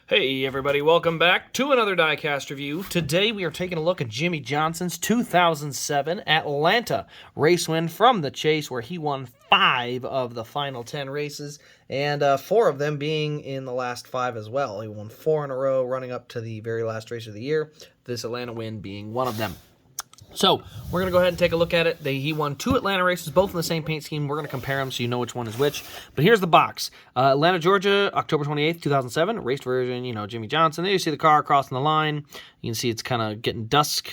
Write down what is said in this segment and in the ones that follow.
Hey everybody, welcome back to another Diecast review. Today we are taking a look at Jimmie Johnson's 2007 Atlanta race win from the Chase, where he won 5 of the final 10 races, and 4 of them being in the last 5 as well. He won 4 in a row running up to the very last race of the year, this Atlanta win being one of them. So, we're going to go ahead and take a look at it. He won 2 Atlanta races, both in the same paint scheme. We're going to compare them so you know which one is which. But here's the box. Atlanta, Georgia, October 28th, 2007. Raced version, Jimmie Johnson. There you see the car crossing the line. You can see it's kind of getting dusk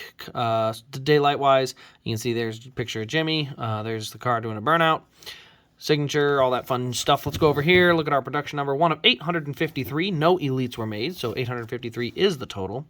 daylight-wise. You can see there's a picture of Jimmie. There's the car doing a burnout. Signature, all that fun stuff. Let's go over here. Look at our production number. 1 of 853. No elites were made, so 853 is the total.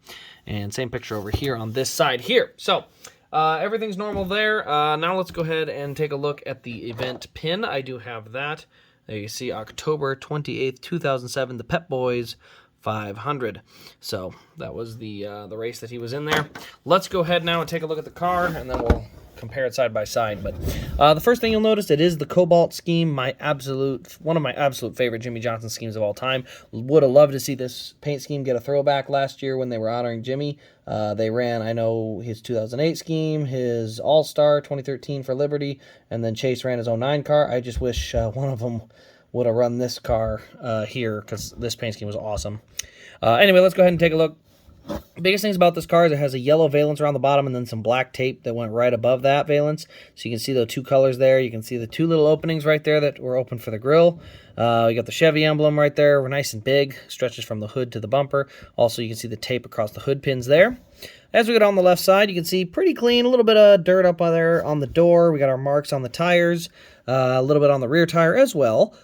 And same picture over here on this side here. So, everything's normal there. Now let's go ahead and take a look at the event pin. I do have that. There you see October 28th, 2007, the Pep Boys 500. So that was the race that he was in there. Let's go ahead now and take a look at the car, and then we'll compare it side by side. But the first thing you'll notice, it is the Cobalt scheme, one of my absolute favorite Jimmie Johnson schemes of all time. Would have loved to see this paint scheme get a throwback last year when they were honoring Jimmie. They ran, I know, his 2008 scheme, his All-Star 2013 for Liberty, and then Chase ran his 09 car. I just wish one of them would have run this car here, because this paint scheme was awesome. Anyway, let's go ahead and take a look. Biggest things about this car is it has a yellow valence around the bottom and then some black tape that went right above that valence. So you can see the 2 colors there. You can see the 2 little openings right there that were open for the grill. We got the Chevy emblem right there. We're nice and big. Stretches from the hood to the bumper. Also, you can see the tape across the hood pins there. As we get on the left side, you can see pretty clean. A little bit of dirt up on there on the door. We got our marks on the tires. A little bit on the rear tire as well.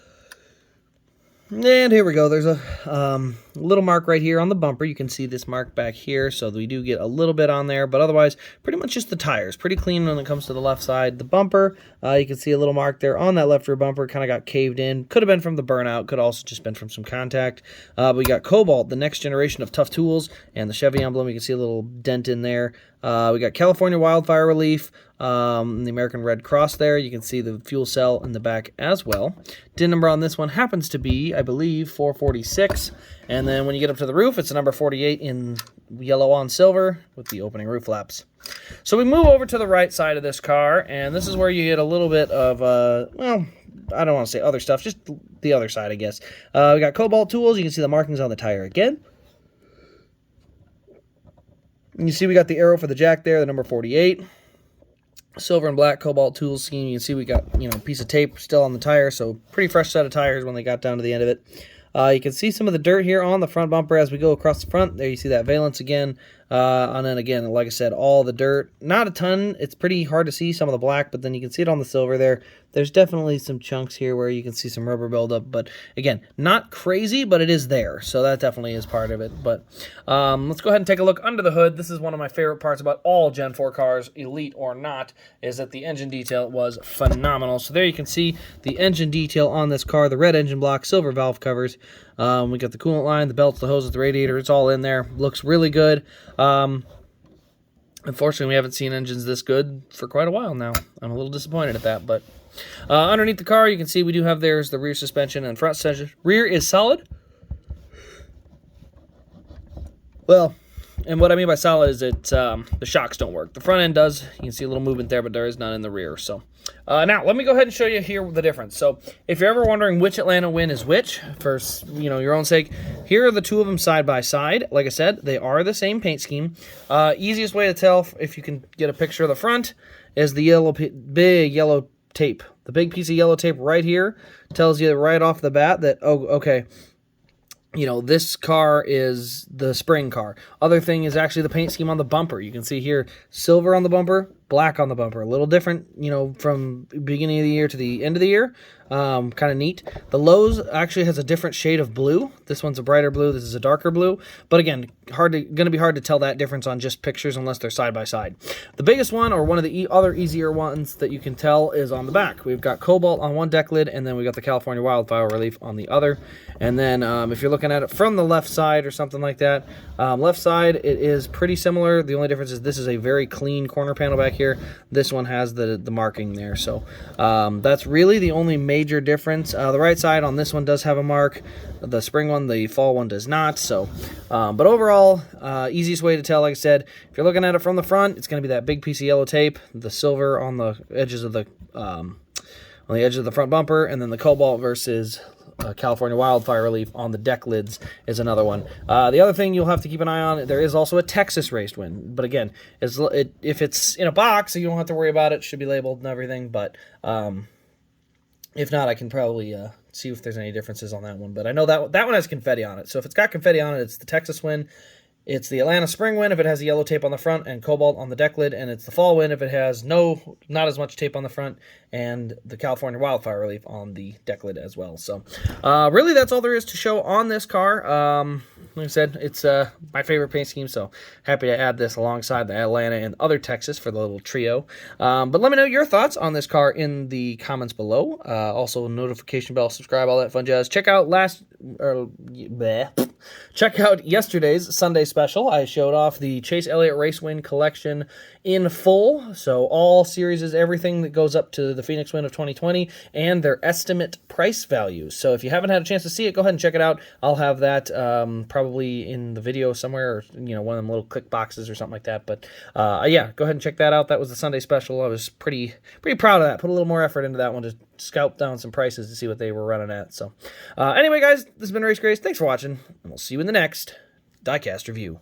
And here we go. There's a little mark right here on the bumper. You can see this mark back here, so we do get a little bit on there, but otherwise, pretty much just the tires. Pretty clean when it comes to the left side. The bumper, you can see a little mark there on that left rear bumper. Kind of got caved in. Could have been from the burnout. Could also just been from some contact. But we got Cobalt, the next generation of tough tools, and the Chevy emblem. You can see a little dent in there. We got California Wildfire Relief, the American Red Cross there. You can see the fuel cell in the back as well. DIN number on this one happens to be, I believe, 446. And then when you get up to the roof, it's a number 48 in yellow on silver with the opening roof flaps. So we move over to the right side of this car, and this is where you get a little bit of, well, I don't want to say other stuff, just the other side, I guess. We got Cobalt tools. You can see the markings on the tire again. And you see we got the arrow for the jack there, the number 48. Silver and black Cobalt tools scheme. You can see we got, a piece of tape still on the tire, so pretty fresh set of tires when they got down to the end of it. You can see some of the dirt here on the front bumper as we go across the front. There you see that valence again. And then again, like I said, all the dirt. Not a ton. It's pretty hard to see some of the black, but then you can see it on the silver there. There's definitely some chunks here where you can see some rubber buildup. But again, not crazy, but it is there. So that definitely is part of it. But let's go ahead and take a look under the hood. This is one of my favorite parts about all Gen 4 cars, Elite or not, is that the engine detail was phenomenal. So there you can see the engine detail on this car, the red engine block, silver valve covers. We got the coolant line, the belts, the hoses, the radiator. It's all in there. Looks really good. Unfortunately, we haven't seen engines this good for quite a while now. I'm a little disappointed at that, but underneath the car, you can see we do have there's the rear suspension and front suspension. Rear is solid. Well, and what I mean by solid is it the shocks don't work. The front end does. You can see a little movement there, but there is none in the rear. So now let me go ahead and show you here the difference. So if you're ever wondering which Atlanta win is which, for your own sake, here are the 2 of them side by side. Like I said, they are the same paint scheme. Easiest way to tell if you can get a picture of the front is the big yellow tape. The big piece of yellow tape right here tells you right off the bat that, oh, okay, this car is the spring car. Other thing is actually the paint scheme on the bumper. You can see here, silver on the bumper, black on the bumper. A little different, from beginning of the year to the end of the year. Kind of neat. The Lowe's actually has a different shade of blue. This one's a brighter blue. This is a darker blue. But again, going to be hard to tell that difference on just pictures unless they're side by side. The biggest one, or one of the other easier ones that you can tell, is on the back. We've got Cobalt on one deck lid, and then we got the California Wildfire Relief on the other. And then if you're looking at it from the left side or something like that, left side, it is pretty similar. The only difference is this is a very clean corner panel back here. here. This one has the marking there. So that's really the only major difference. The right side on this one does have a mark. The spring one, the fall one does not. So, but overall, easiest way to tell, like I said, if you're looking at it from the front, it's going to be that big piece of yellow tape, the silver on the edges of the front bumper, and then the cobalt versus California wildfire relief on the deck lids is another one. The other thing you'll have to keep an eye on, there is also a Texas raced win, but again, if it's in a box, you don't have to worry about it. It should be labeled and everything, but if not, I can probably see if there's any differences on that one. But I know that one has confetti on it, so if it's got confetti on it, it's the Texas win. It's the Atlanta spring win if it has the yellow tape on the front and cobalt on the deck lid, and it's the fall win if it has not as much tape on the front and the California wildfire relief on the deck lid as well. So really that's all there is to show on this car. Like I said, it's my favorite paint scheme, so happy to add this alongside the Atlanta and other Texas for the little trio. But let me know your thoughts on this car in the comments below. Also, notification bell, subscribe, all that fun jazz. Check out yesterday's Sunday special. I showed off the Chase Elliott Race Win collection in full, so all series is everything that goes up to the Phoenix Win of 2020 and their estimate price values. So if you haven't had a chance to see it, go ahead and check it out. I'll have that probably in the video somewhere, or one of them little click boxes or something like that. But yeah, go ahead and check that out. That was the Sunday special. I was pretty proud of that. Put a little more effort into that one to scout down some prices to see what they were running at. So anyway, guys, this has been Race Grace. Thanks for watching, and we'll see you in the next Diecast review.